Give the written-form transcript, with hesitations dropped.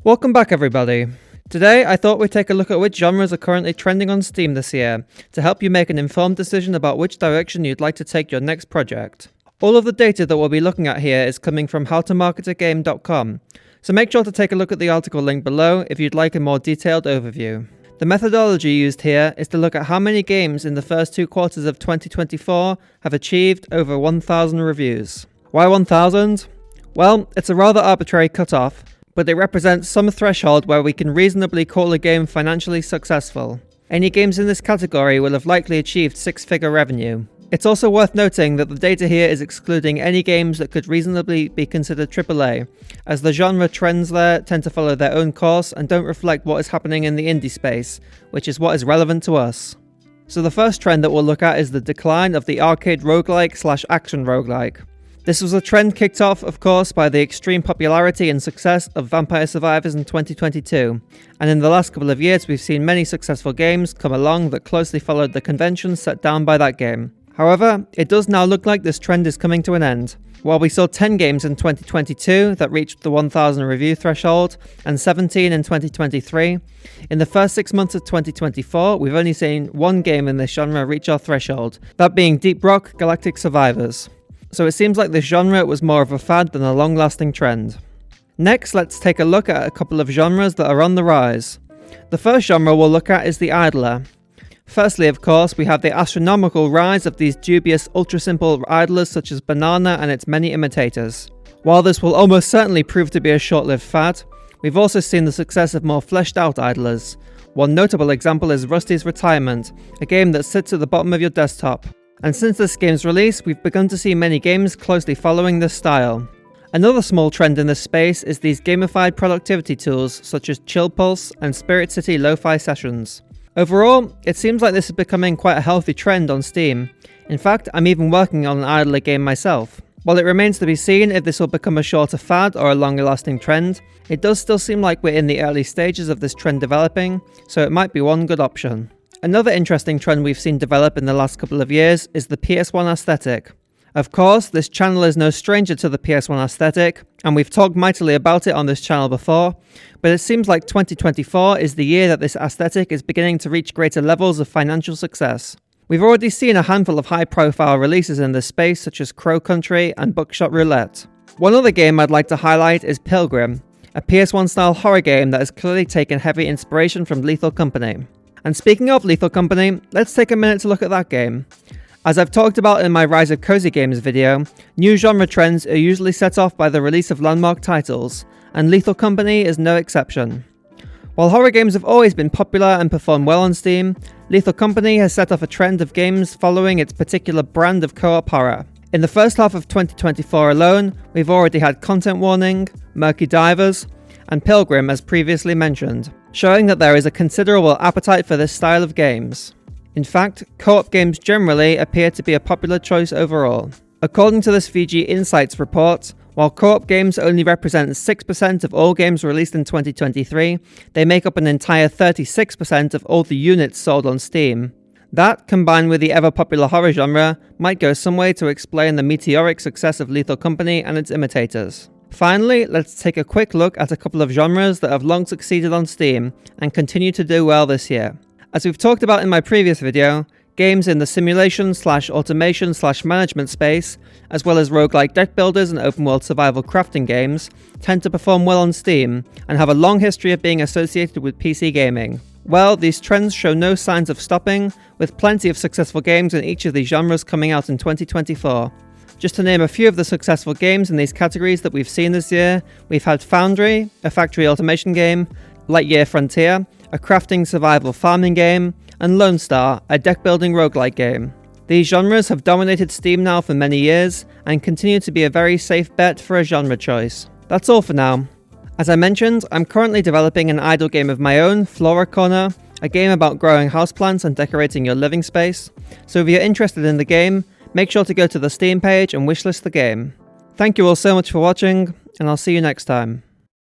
Welcome back everybody. Today I thought we'd take a look at which genres are currently trending on Steam this year, to help you make an informed decision about which direction you'd like to take your next project. All of the data that we'll be looking at here is coming from howtomarketagame.com, so make sure to take a look at the article linked below if you'd like a more detailed overview. The methodology used here is to look at how many games in the first 2 quarters of 2024 have achieved over 1,000 reviews. Why 1,000? Well, it's a rather arbitrary cutoff, but it represents some threshold where we can reasonably call a game financially successful. Any games in this category will have likely achieved 6-figure revenue. It's also worth noting that the data here is excluding any games that could reasonably be considered AAA, as the genre trends there tend to follow their own course and don't reflect what is happening in the indie space, which is what is relevant to us. So the first trend that we'll look at is the decline of the arcade roguelike / action roguelike. This was a trend kicked off, of course, by the extreme popularity and success of Vampire Survivors in 2022, and in the last couple of years we've seen many successful games come along that closely followed the conventions set down by that game. However, it does now look like this trend is coming to an end. While we saw 10 games in 2022 that reached the 1,000 review threshold, and 17 in 2023, in the first 6 months of 2024 we've only seen 1 game in this genre reach our threshold, that being Deep Rock Galactic Survivors. So it seems like this genre was more of a fad than a long-lasting trend. Next, let's take a look at a couple of genres that are on the rise. The first genre we'll look at is the idler. Firstly, of course, we have the astronomical rise of these dubious ultra-simple idlers such as Banana and its many imitators. While this will almost certainly prove to be a short-lived fad, we've also seen the success of more fleshed-out idlers. One notable example is Rusty's Retirement, a game that sits at the bottom of your desktop. And since this game's release, we've begun to see many games closely following this style. Another small trend in this space is these gamified productivity tools such as Chill Pulse and Spirit City Lo-Fi Sessions. Overall, it seems like this is becoming quite a healthy trend on Steam. In fact, I'm even working on an idler game myself. While it remains to be seen if this will become a shorter fad or a longer lasting trend, it does still seem like we're in the early stages of this trend developing, so it might be one good option. Another interesting trend we've seen develop in the last couple of years is the PS1 Aesthetic. Of course, this channel is no stranger to the PS1 Aesthetic, and we've talked mightily about it on this channel before, but it seems like 2024 is the year that this aesthetic is beginning to reach greater levels of financial success. We've already seen a handful of high-profile releases in this space such as Crow Country and Buckshot Roulette. One other game I'd like to highlight is Pilgrim, a PS1-style horror game that has clearly taken heavy inspiration from Lethal Company. And speaking of Lethal Company, let's take a minute to look at that game. As I've talked about in my Rise of Cozy Games video, new genre trends are usually set off by the release of landmark titles, and Lethal Company is no exception. While horror games have always been popular and performed well on Steam, Lethal Company has set off a trend of games following its particular brand of co-op horror. In the first half of 2024 alone, we've already had Content Warning, Murky Divers, and Pilgrim as previously mentioned, showing that there is a considerable appetite for this style of games. In fact, co-op games generally appear to be a popular choice overall. According to this VG Insights report, while co-op games only represent 6% of all games released in 2023, they make up an entire 36% of all the units sold on Steam. That, combined with the ever-popular horror genre, might go some way to explain the meteoric success of Lethal Company and its imitators. Finally, let's take a quick look at a couple of genres that have long succeeded on Steam and continue to do well this year. As we've talked about in my previous video, games in the simulation/automation/management space, as well as roguelike deck builders and open-world survival crafting games, tend to perform well on Steam and have a long history of being associated with PC gaming. Well, these trends show no signs of stopping, with plenty of successful games in each of these genres coming out in 2024. Just to name a few of the successful games in these categories that we've seen this year, we've had Foundry, a factory automation game, Lightyear Frontier, a crafting survival farming game, and Lone Star, a deck-building roguelike game. These genres have dominated Steam now for many years, and continue to be a very safe bet for a genre choice. That's all for now. As I mentioned, I'm currently developing an idle game of my own, Flora Corner, a game about growing houseplants and decorating your living space, so if you're interested in the game, make sure to go to the Steam page and wishlist the game. Thank you all so much for watching, and I'll see you next time.